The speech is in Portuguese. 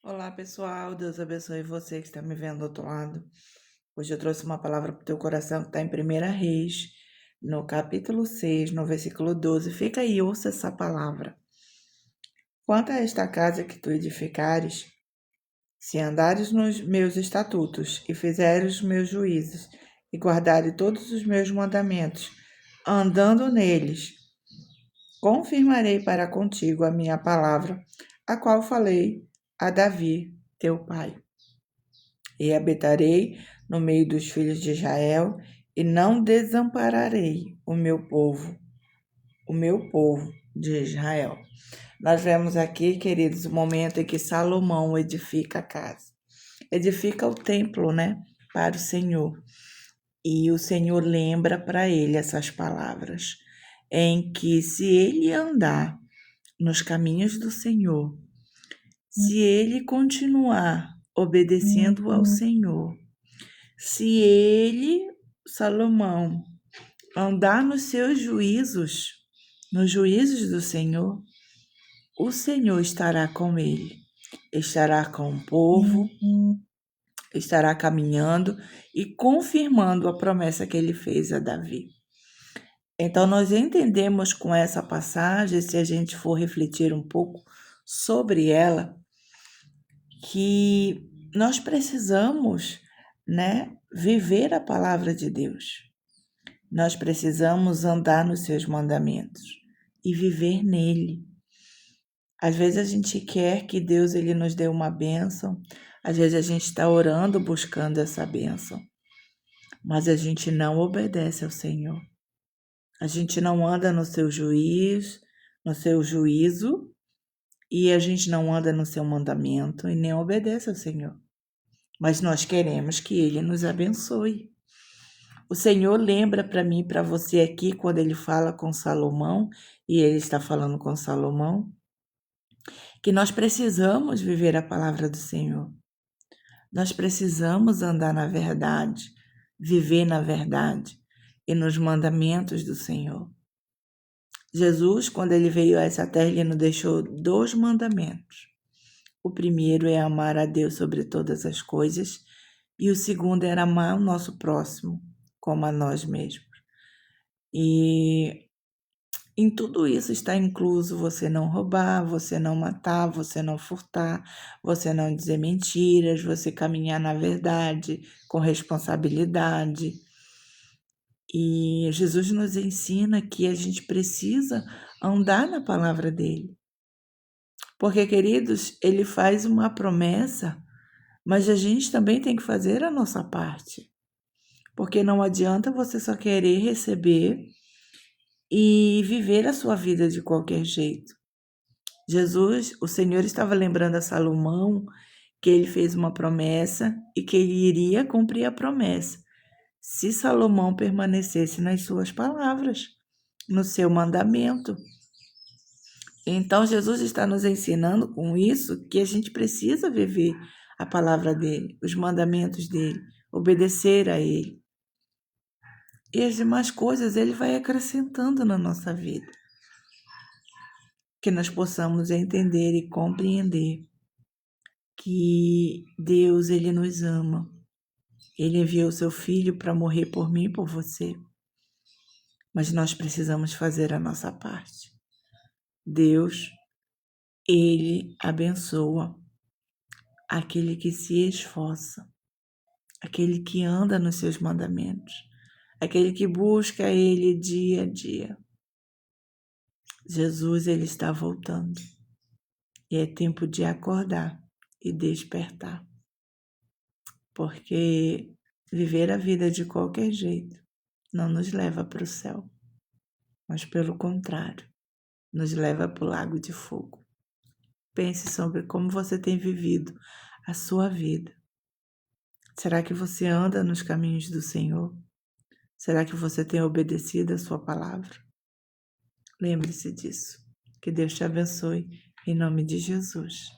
Olá, pessoal. Deus abençoe você que está me vendo do outro lado. Hoje eu trouxe uma palavra para o teu coração que está em 1 Reis, no capítulo 6, no versículo 12. Fica aí, ouça essa palavra. Quanto a esta casa que tu edificares, se andares nos meus estatutos e fizeres os meus juízos e guardares todos os meus mandamentos, andando neles, confirmarei para contigo a minha palavra, a qual falei a Davi, teu pai. E habitarei no meio dos filhos de Israel, e não desampararei o meu povo de Israel. Nós vemos aqui, queridos, o momento em que Salomão edifica a casa. Edifica o templo, né, para o Senhor. E o Senhor lembra para ele essas palavras, em que se ele andar nos caminhos do Senhor, se ele continuar obedecendo ao Senhor, se ele, Salomão, andar nos seus juízos, nos juízos do Senhor, o Senhor estará com ele, estará com o povo, estará caminhando e confirmando a promessa que ele fez a Davi. Então, nós entendemos com essa passagem, se a gente for refletir um pouco sobre ela, que nós precisamos, né, viver a palavra de Deus. Nós precisamos andar nos seus mandamentos e viver nele. Às vezes a gente quer que Deus ele nos dê uma bênção, às vezes a gente está orando buscando essa bênção, mas a gente não obedece ao Senhor. A gente não anda no seu juízo, e a gente não anda no seu mandamento e nem obedece ao Senhor. Mas nós queremos que Ele nos abençoe. O Senhor lembra para mim e para você aqui, quando Ele fala com Salomão, e Ele está falando com Salomão, que nós precisamos viver a palavra do Senhor. Nós precisamos andar na verdade, viver na verdade e nos mandamentos do Senhor. Jesus, quando Ele veio a essa terra, Ele nos deixou 2 mandamentos. O primeiro é amar a Deus sobre todas as coisas, e o segundo era amar o nosso próximo como a nós mesmos. E em tudo isso está incluso você não roubar, você não matar, você não furtar, você não dizer mentiras, você caminhar na verdade, com responsabilidade. E Jesus nos ensina que a gente precisa andar na palavra dele. Porque, queridos, ele faz uma promessa, mas a gente também tem que fazer a nossa parte. Porque não adianta você só querer receber e viver a sua vida de qualquer jeito. Jesus, o Senhor estava lembrando a Salomão que ele fez uma promessa e que ele iria cumprir a promessa, se Salomão permanecesse nas suas palavras, no seu mandamento. Então, Jesus está nos ensinando com isso que a gente precisa viver a palavra dele, os mandamentos dele, obedecer a ele. E as demais coisas ele vai acrescentando na nossa vida. Que nós possamos entender e compreender que Deus, ele nos ama. Ele enviou o seu Filho para morrer por mim e por você. Mas nós precisamos fazer a nossa parte. Deus, ele abençoa aquele que se esforça, aquele que anda nos seus mandamentos, aquele que busca ele dia a dia. Jesus, ele está voltando. E é tempo de acordar e despertar. Porque viver a vida de qualquer jeito não nos leva para o céu, mas pelo contrário, nos leva para o lago de fogo. Pense sobre como você tem vivido a sua vida. Será que você anda nos caminhos do Senhor? Será que você tem obedecido a sua palavra? Lembre-se disso. Que Deus te abençoe, em nome de Jesus.